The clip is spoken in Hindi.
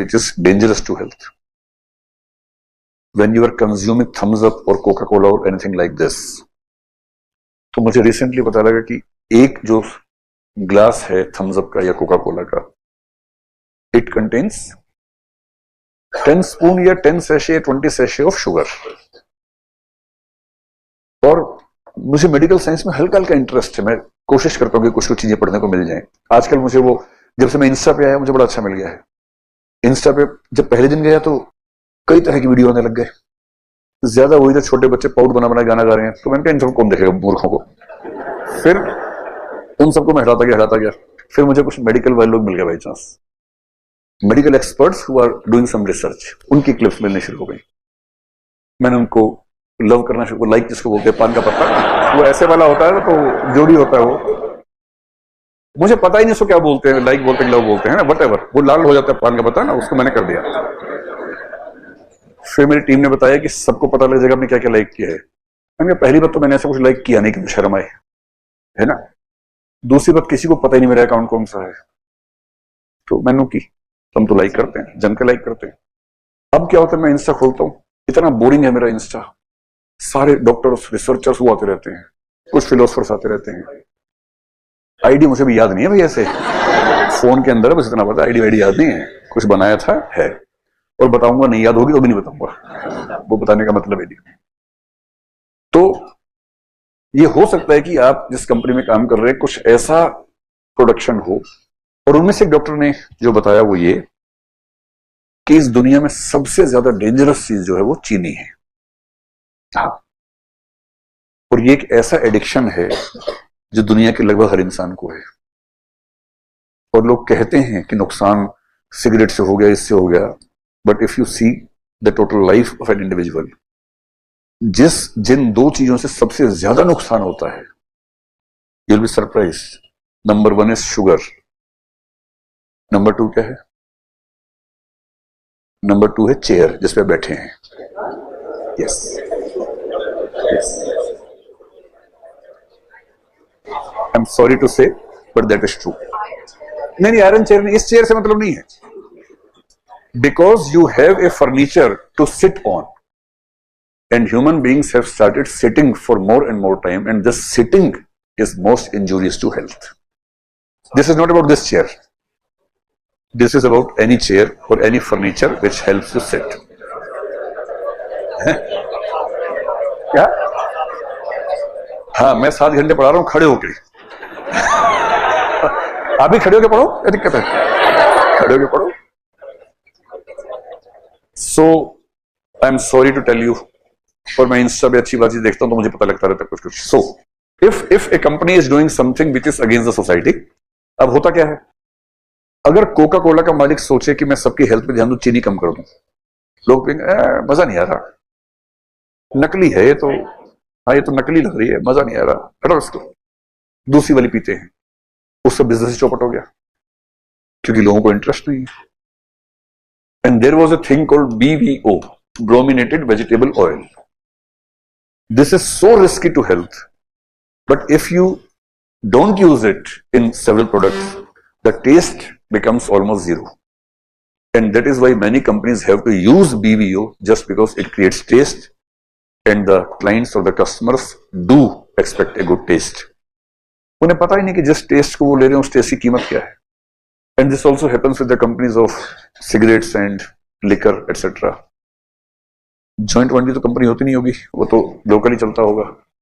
which is dangerous to health. When you are consuming thumbs up or Coca-Cola or anything like this, तो मुझे रिसेंटली पता लगा कि एक जो ग्लास है थम्स अप का या कोका कोला का, इट कंटेन्स 10 स्पून या 10 सैशे 20 सैशे ऑफ शुगर। और मुझे मेडिकल साइंस में हल्का हल्का इंटरेस्ट है, मैं कोशिश करता हूँ कि कुछ कुछ चीजें पढ़ने को मिल जाएं। आजकल मुझे वो, जब से मैं इंस्टा पे आया मुझे बड़ा अच्छा मिल गया है। इंस्टा पे जब पहले दिन गया तो कई तरह की वीडियो आने लग गए, ज्यादा वही तो छोटे बच्चे पाउड बना बना गाना गा रहे हैं, तो मैंने कहा इन सबको कौन देखेगा मूर्खों को। फिर उन सबको मैं हटाता गया। फिर मुझे कुछ मेडिकल वाले लोग मिल गए by chance, medical experts who are doing some research, उनकी क्लिप्स मिलने शुरू हो गई। मैंने उनको लव करना शुरू, लाइक जिसको बोलते हैं पान का पत्ता, वो ऐसे वाला होता है तो जोड़ी होता है वो, मुझे पता ही नहीं उसको क्या बोलते हैं, लाइक बोलते हैं लव बोलते हैं ना, वटएवर, वो लाल हो जाता है पान का पत्ता ना, उसको मैंने कर दिया। फिर मेरी टीम ने बताया कि सबको पता लग जाएगा आपने क्या क्या लाइक किया है। मैंने कहा पहली बात तो मैंने ऐसा कुछ लाइक किया नहीं कि शर्म आए, है ना। दूसरी बात किसी को पता ही नहीं मेरा अकाउंट कौन सा है, तो मैंने की हम तो लाइक करते हैं, जम के लाइक करते हैं। अब क्या होता है, मैं इंस्टा खोलता हूँ, इतना बोरिंग है मेरा इंस्टा, सारे डॉक्टर्स रिसर्चर्स वो आते रहते हैं, कुछ फिलोसफर्स आते रहते हैं। आईडी मुझे भी याद नहीं है भाई, ऐसे फोन के अंदर बस इतना पता, आईडी याद नहीं है, कुछ बनाया था है, और बताऊंगा नहीं, याद होगी तो भी नहीं बताऊंगा, वो बताने का मतलब है नहीं। तो ये हो सकता है कि आप जिस कंपनी में काम कर रहे हैं कुछ ऐसा प्रोडक्शन हो, और उनमें से एक डॉक्टर ने जो बताया वो ये कि इस दुनिया में सबसे ज्यादा डेंजरस चीज जो है वो चीनी है। हाँ, और ये एक ऐसा एडिक्शन है जो दुनिया के लगभग हर इंसान को है। और लोग कहते हैं कि नुकसान सिगरेट से हो गया, इससे हो गया, but if you see the total life of an individual, जिन दो चीजों से सबसे ज्यादा नुकसान होता है, you will be surprised. Number 1 is sugar, number 2 क्या है? नंबर 2 है चेयर जिस पे बैठे हैं। Yes, I am sorry to say but that is true. नहीं, आयरन चेयर नहीं, इस चेयर से मतलब नहीं है, because you have a furniture to sit on, and human beings have started sitting for more and more time, and this sitting is most injurious to health. This is not about this chair, this is about any chair or any furniture which helps you sit. क्या? हाँ, मैं 7 घंटे पढ़ा रहा हूं खड़े होके। आप भी खड़े होके पढ़ो, क्या दिक्कत है, खड़े होके पढ़ो। So I am sorry to tell you, और मैं इंस्टा पे अच्छी बात देखता हूं तो मुझे पता लगता रहता है कुछ कुछ। So if A company is doing something which is against the society, अब होता क्या है, अगर कोका कोला का मालिक सोचे कि मैं सबकी हेल्थ पे ध्यान दूं, चीनी कम कर दूं, लोग कहेंगे मजा नहीं आ रहा, नकली है ये तो, हाँ ये तो नकली लग रही है, मजा नहीं आ रहा, हटाओ इसको। दूसरी वाली पीते हैं, उसका बिजनेस चौपट हो गया क्योंकि लोगों को इंटरेस्ट नहीं है। And there was a thing called BVO, brominated vegetable oil. This is so risky to health, but if you don't use it in several products, the taste becomes almost zero. And that is why many companies have to use BVO, just because it creates taste and the clients or the customers do expect a good taste. उन्हें पता ही नहीं कि जिस टेस्ट को वो ले रहे हैं उस टेस्ट की कीमत क्या है। And this also happens with the companies of cigarettes and liquor, etc. Joint वंडी तो कंपनी होती नहीं होगी, वो तो लोकली चलता होगा।